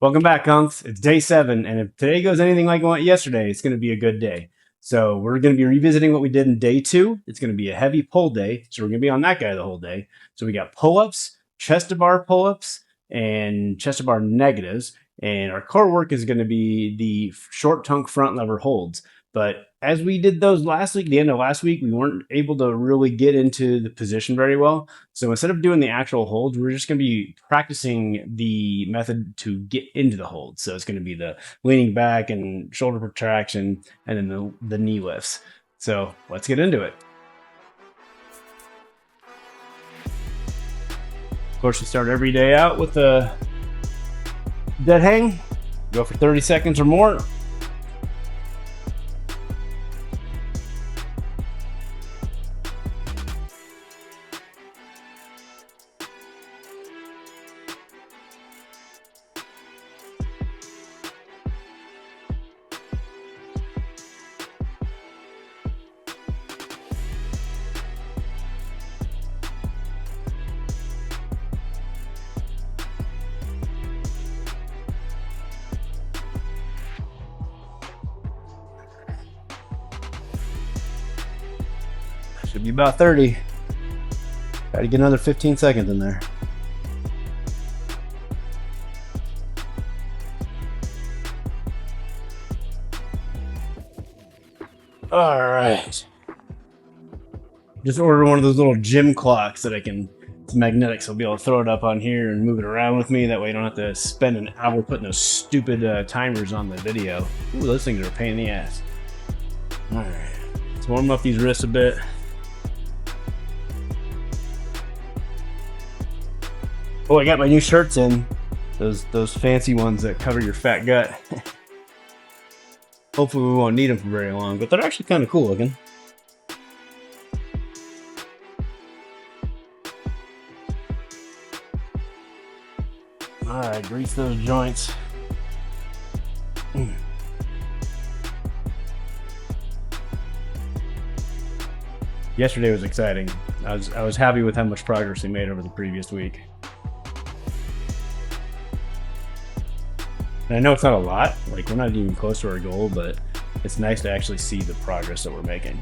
Welcome back, Unks. It's day 7, and if today goes anything like it went yesterday, it's going to be a good day. So we're going to be revisiting what we did in day 2. It's going to be a heavy pull day, so we're going to be on that guy the whole day. So we got pull-ups, chest-to-bar pull-ups, and chest-to-bar negatives, and our core work is going to be the short tongue front lever holds. But as we did those last week, the end of last week, we weren't able to really get into the position very well. So instead of doing the actual holds, we're just going to be practicing the method to get into the hold. So it's going to be the leaning back and shoulder protraction and then the knee lifts. So let's get into it. Of course, we start every day out with a dead hang. Go for 30 seconds or more. Should be about 30. Got to get another 15 seconds in there. All right. Just ordered one of those little gym clocks that it's magnetic, so I'll be able to throw it up on here and move it around with me. That way I don't have to spend an hour putting those stupid timers on the video. Ooh, those things are a pain in the ass. All right. Let's warm up these wrists a bit. Oh, I got my new shirts in. Those fancy ones that cover your fat gut. Hopefully we won't need them for very long, but they're actually kind of cool looking. All right, grease those joints. Yesterday was exciting. I was happy with how much progress we made over the previous week. And I know it's not a lot, like we're not even close to our goal, but it's nice to actually see the progress that we're making.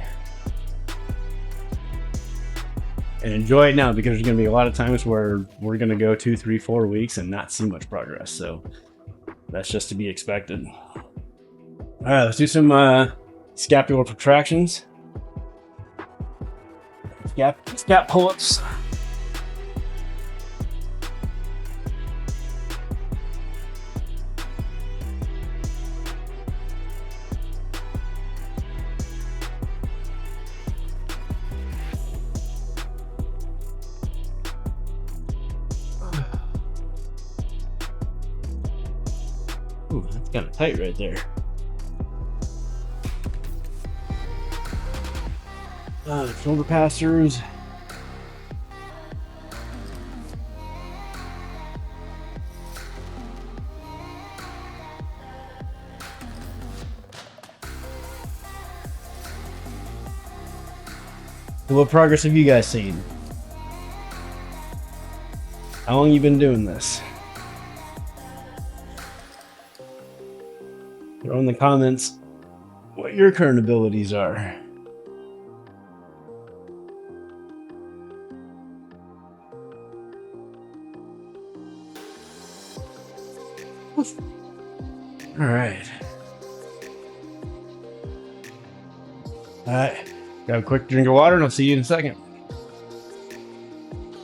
And enjoy it now, because there's going to be a lot of times where we're going to go 2, 3, 4 weeks and not see much progress. So that's just to be expected. All right, let's do some scapular protractions. Scap pull-ups. Ooh, that's kind of tight right there. Shoulder pass-throughs. What progress have you guys seen? How long you been doing this? Throw in the comments what your current abilities are. All right. Grab a quick drink of water and I'll see you in a second.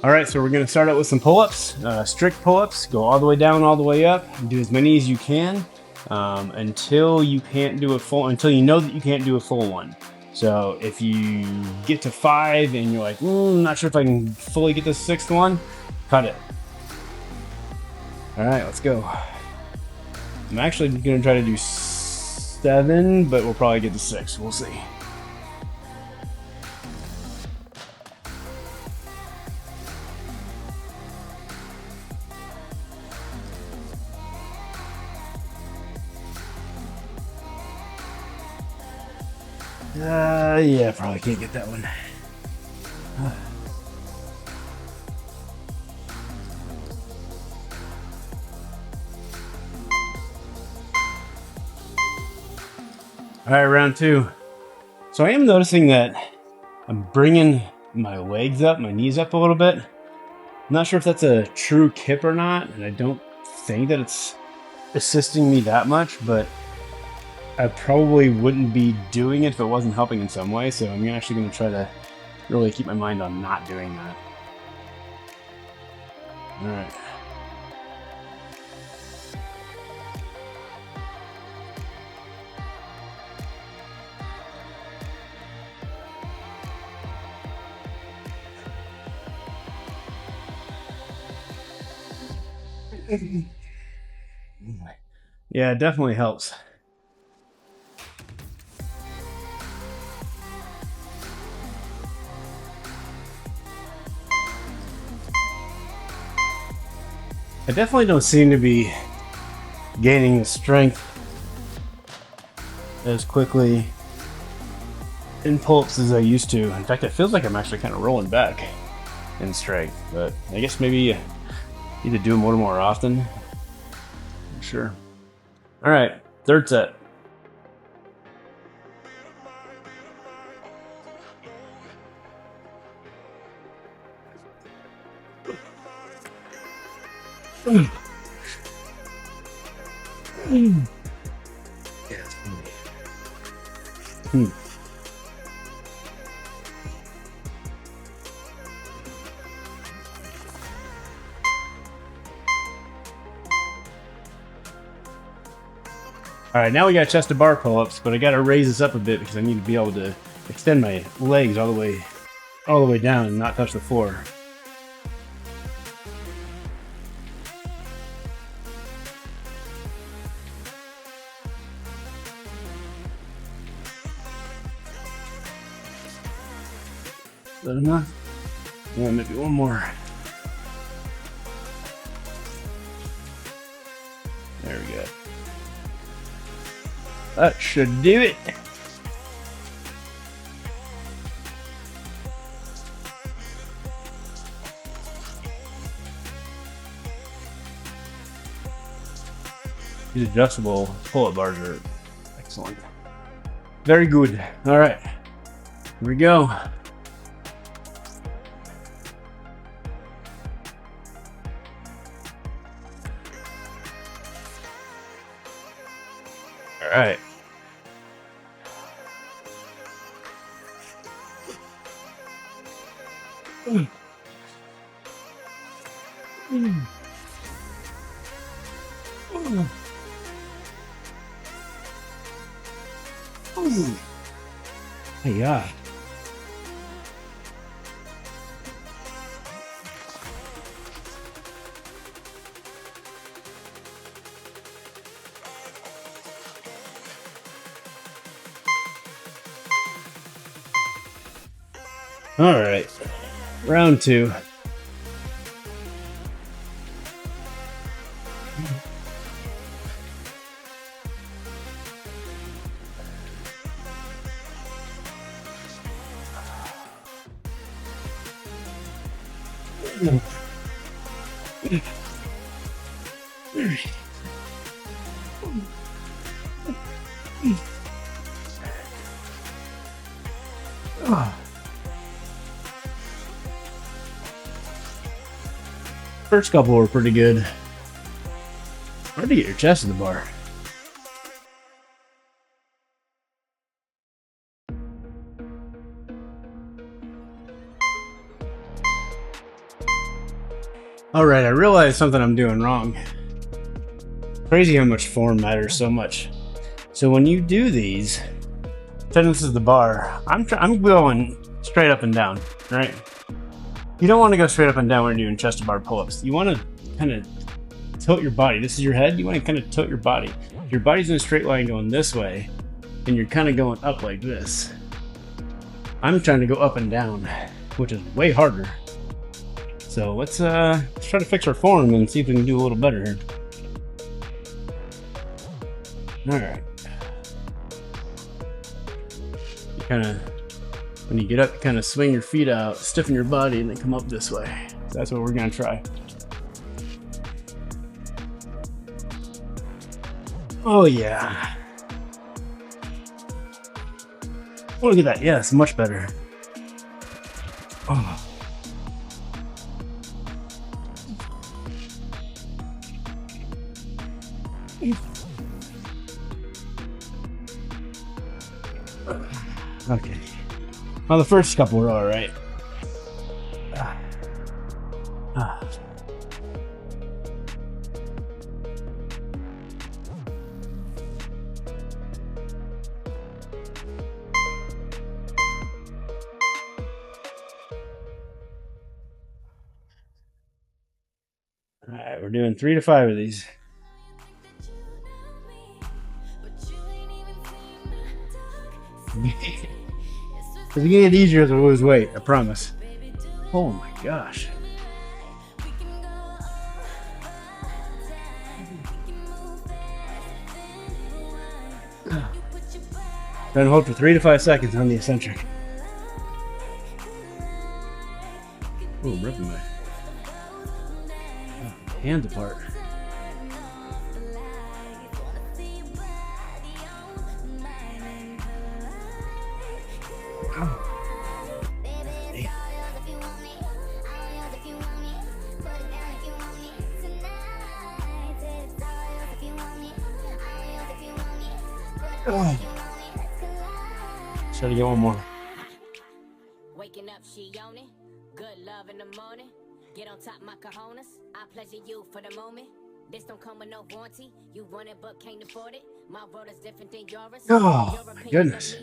All right, so we're going to start out with some pull-ups, strict pull-ups. Go all the way down, all the way up, and do as many as you can until you know that you can't do a full one. So if you get to 5 and you're like, I'm not sure if I can fully get the 6th one, cut it. All right, let's go. I'm actually going to try to do 7, but we'll probably get to 6. We'll see. Yeah, probably can't get that one. All right, round 2. So I am noticing that I'm bringing my legs up, my knees up a little bit. I'm not sure if that's a true kip or not, and I don't think that it's assisting me that much, but I probably wouldn't be doing it if it wasn't helping in some way, so I'm actually going to try to really keep my mind on not doing that. All right. Yeah, it definitely helps. I definitely don't seem to be gaining the strength as quickly in pull-ups as I used to. In fact, it feels like I'm actually kind of rolling back in strength, but I guess maybe you need to do them a little more often. I'm sure. All right, third set. All right, now we got chest to bar pull-ups, but I got to raise this up a bit because I need to be able to extend my legs all the way down and not touch the floor. Is that enough? Yeah, maybe one more. There we go. That should do it. These adjustable pull-up bars are excellent. Very good. All right, here we go. All right. Hey, yeah. All right, round 2. First couple were pretty good. Hard to get your chest in the bar. All right, I realized something I'm doing wrong. Crazy how much form matters so much. So when you do these, this is the bar. I'm going straight up and down, right? You don't want to go straight up and down when you're doing chest to bar pull-ups. You want to kind of tilt your body. This is your head. You want to kind of tilt your body. If your body's in a straight line going this way, and you're kind of going up like this. I'm trying to go up and down, which is way harder. So let's try to fix our form and see if we can do a little better here. All right. You kind of, when you get up, you kind of swing your feet out, stiffen your body, and then come up this way. So that's what we're gonna try. Oh yeah. Oh, look at that. Yes, much better. Oh. Okay. Well, the first couple were all right. All right, we're doing 3 to 5 of these. It's gonna get easier as I lose weight, I promise. Oh my gosh. Trying to hold for 3 to 5 seconds on the eccentric. Oh, I'm ripping my hands apart. Oh. Try to get one more. Waking up, she on it. Good love in the morning. Get on top my cojones. I pleasure you for the moment. This don't come with no warranty. You want it but can't afford it. My world is different than yours. Oh my goodness.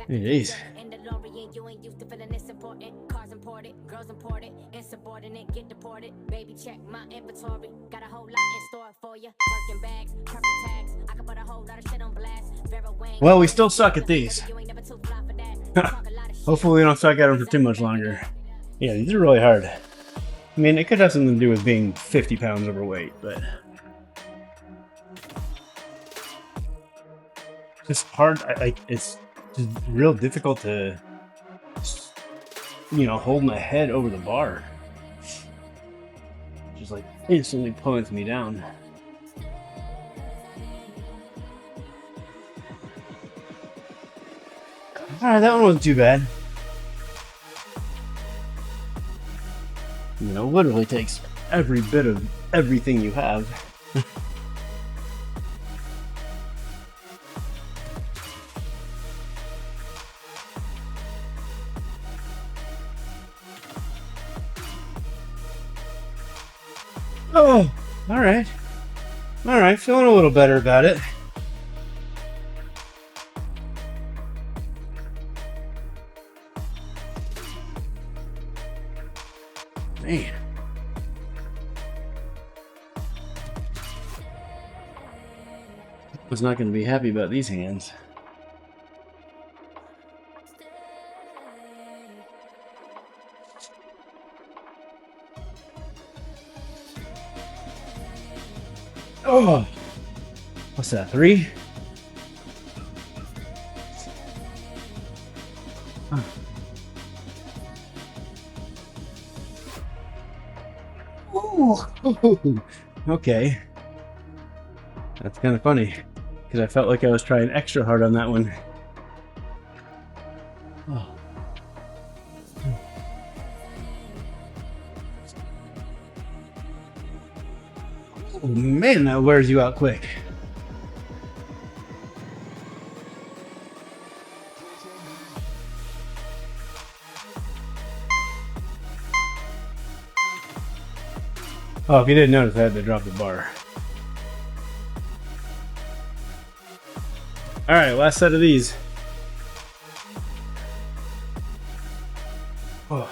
Jeez. In the lorry and you ain't used to feeling this important. Cars imported, girls imported, insubordinate, get deported. Baby, check my inventory. Got a whole lot in store for you. Birkin bags, purple tags. I can put a whole lot of shit on blast. Well, we still suck at these. Hopefully we don't suck at them for too much longer. Yeah, these are really hard. I mean, it could have something to do with being 50 pounds overweight, but it's just hard. It's just real difficult to, hold my head over the bar. Just like instantly pulling me down. All right, that one wasn't too bad. Literally takes every bit of everything you have. Oh, all right. All right, feeling a little better about it. Man. Was not going to be happy about these hands. Oh, what's that? 3? Huh. Ooh. Okay. That's kind of funny because I felt like I was trying extra hard on that one. Oh. Oh man, that wears you out quick. Oh, if you didn't notice, I had to drop the bar. All right, last set of these. Oh.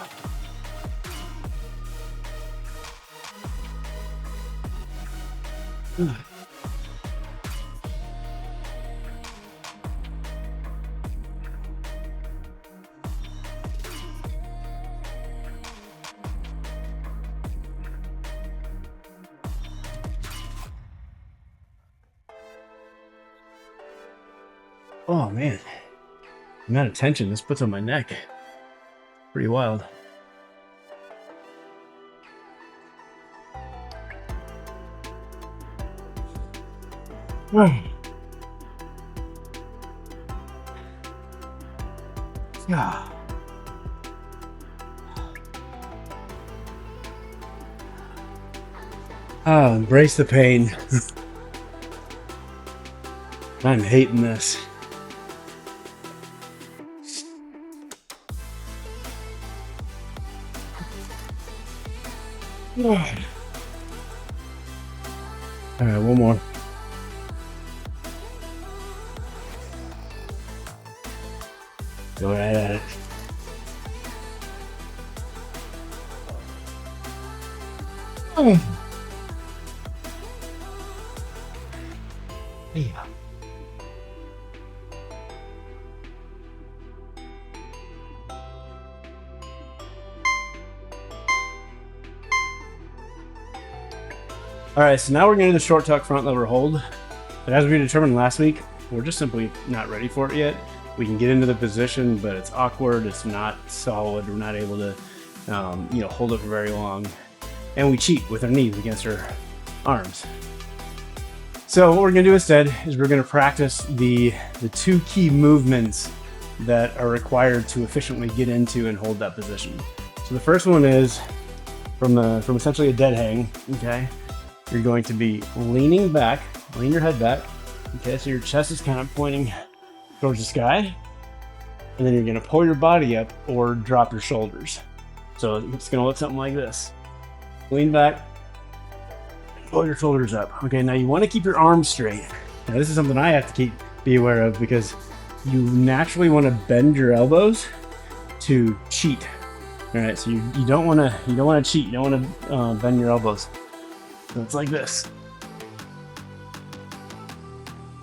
Oh man, the amount of tension this puts on my neck. Pretty wild. Ah. Oh, embrace the pain. I'm hating this. All right, one more. Go right at it. Oh. Yeah. All right, so now we're going to do the short tuck front lever hold. But as we determined last week, we're just simply not ready for it yet. We can get into the position, but it's awkward. It's not solid. We're not able to, hold it for very long. And we cheat with our knees against our arms. So what we're going to do instead is we're going to practice the two key movements that are required to efficiently get into and hold that position. So the first one is from essentially a dead hang. Okay. You're going to be leaning back, lean your head back. Okay, so your chest is kind of pointing towards the sky. And then you're going to pull your body up or drop your shoulders. So it's going to look something like this. Lean back, pull your shoulders up. Okay, now you want to keep your arms straight. Now this is something I have to be aware of because you naturally want to bend your elbows to cheat. All right, so you don't want to cheat. You don't want to bend your elbows. So it's like this.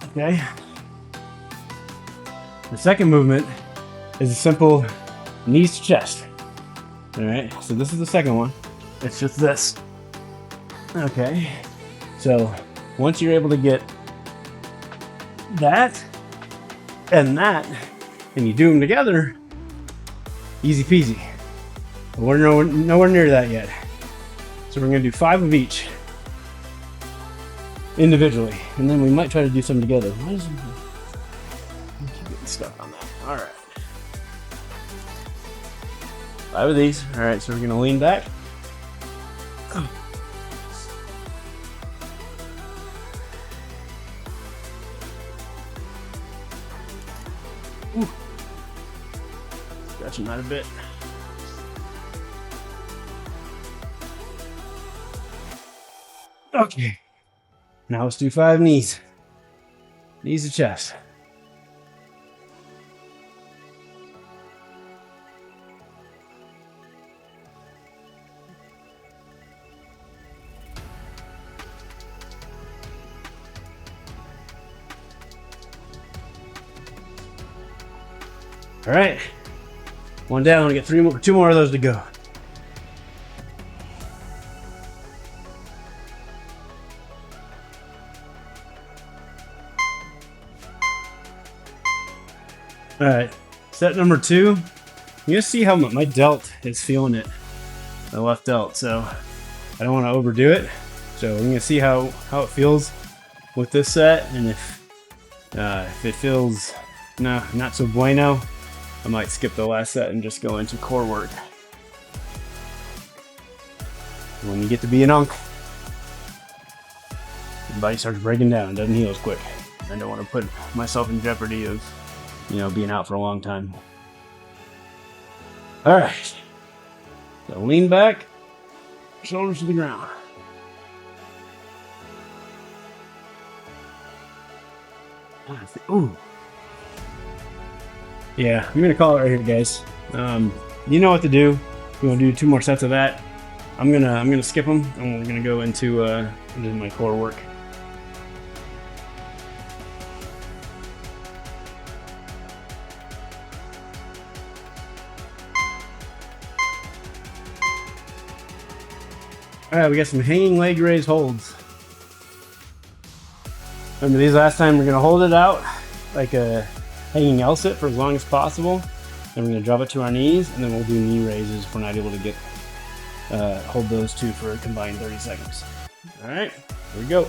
Okay. The second movement is a simple knees to chest. All right. So this is the second one. It's just this. Okay. So once you're able to get that and you do them together, easy peasy. But we're nowhere near that yet. So we're going to do 5 of each. Individually, and then we might try to do some together. Why is it keep getting stuck on that? All right, 5 of these. All right, so we're gonna lean back. Ooh. Stretching that a bit. Okay. Now let's do 5 knees. Knees to chest. All right. One down. We get 2 more of those to go. All right, set number 2. You're gonna see how my delt is feeling it, the left delt. So I don't want to overdo it. So we're gonna see how it feels with this set, and if it feels not so bueno, I might skip the last set and just go into core work. When you get to be an unk, your body starts breaking down, doesn't heal as quick. I don't want to put myself in jeopardy of being out for a long time. All right. So lean back, shoulders to the ground. Ooh. Yeah, I'm gonna call it right here, guys. You know what to do. We're gonna do 2 more sets of that. I'm gonna skip them, and we're gonna go into my core work. All right, we got some hanging leg raise holds. Remember these last time, we're gonna hold it out like a hanging L sit for as long as possible. Then we're gonna drop it to our knees, and then we'll do knee raises if we're not able to get hold those 2 for a combined 30 seconds. All right, here we go.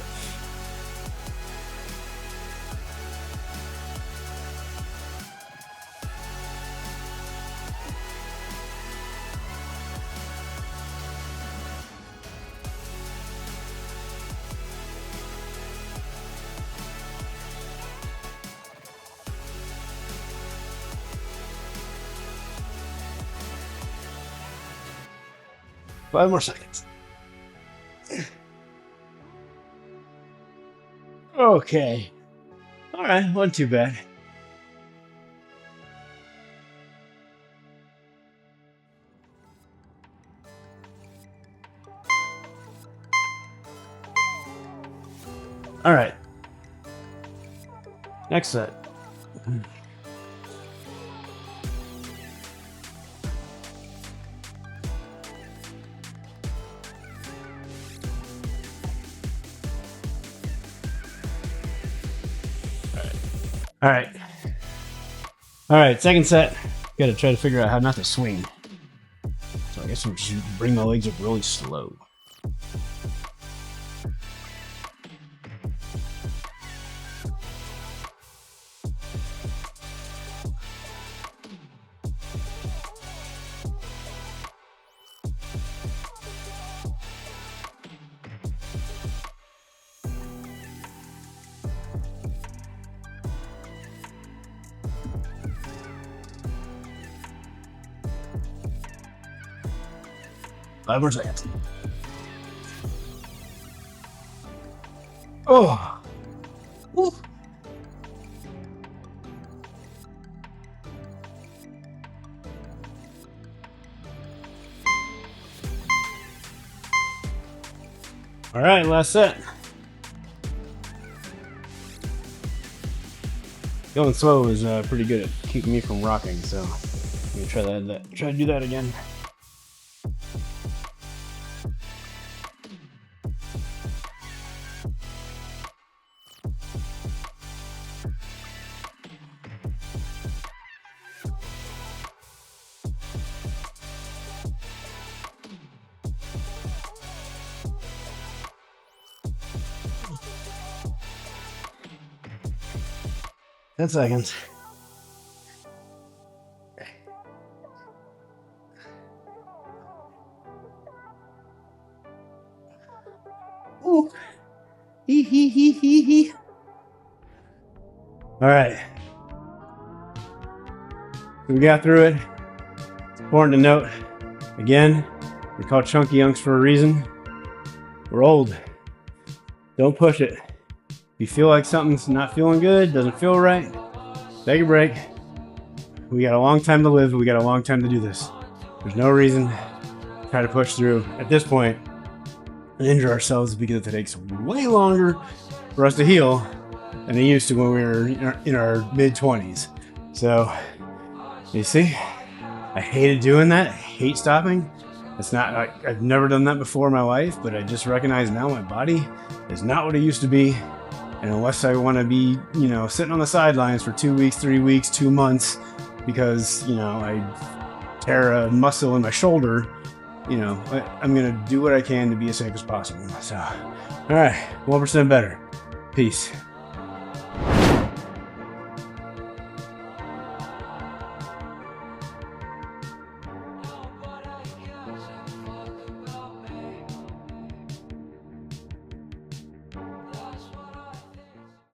5 more seconds. Okay. All right, wasn't too bad. All right. Next set. All right. All right, second set. Got to try to figure out how not to swing. So I guess I'm just bring my legs up really slow. Five more seconds. Oh. Woo. All right, last set. Going slow is pretty good at keeping me from rocking, so I'm gonna try to do that again. Ten seconds. Ooh. Hee hee hee hee hee. All right. We got through it. It's important to note, again, we're called Chunky Uncs for a reason. We're old. Don't push it. If you feel like something's not feeling good, doesn't feel right, take a break. We got a long time to live. We got a long time to do this. There's no reason to try to push through at this point and injure ourselves because it takes way longer for us to heal than it used to when we were in our mid-20s. So, you see, I hated doing that. I hate stopping. It's not, I've never done that before in my life, but I just recognize now my body is not what it used to be. And unless I want to be, sitting on the sidelines for 2 weeks, 3 weeks, 2 months, because, I tear a muscle in my shoulder, I'm going to do what I can to be as safe as possible. So, all right, 1% better. Peace.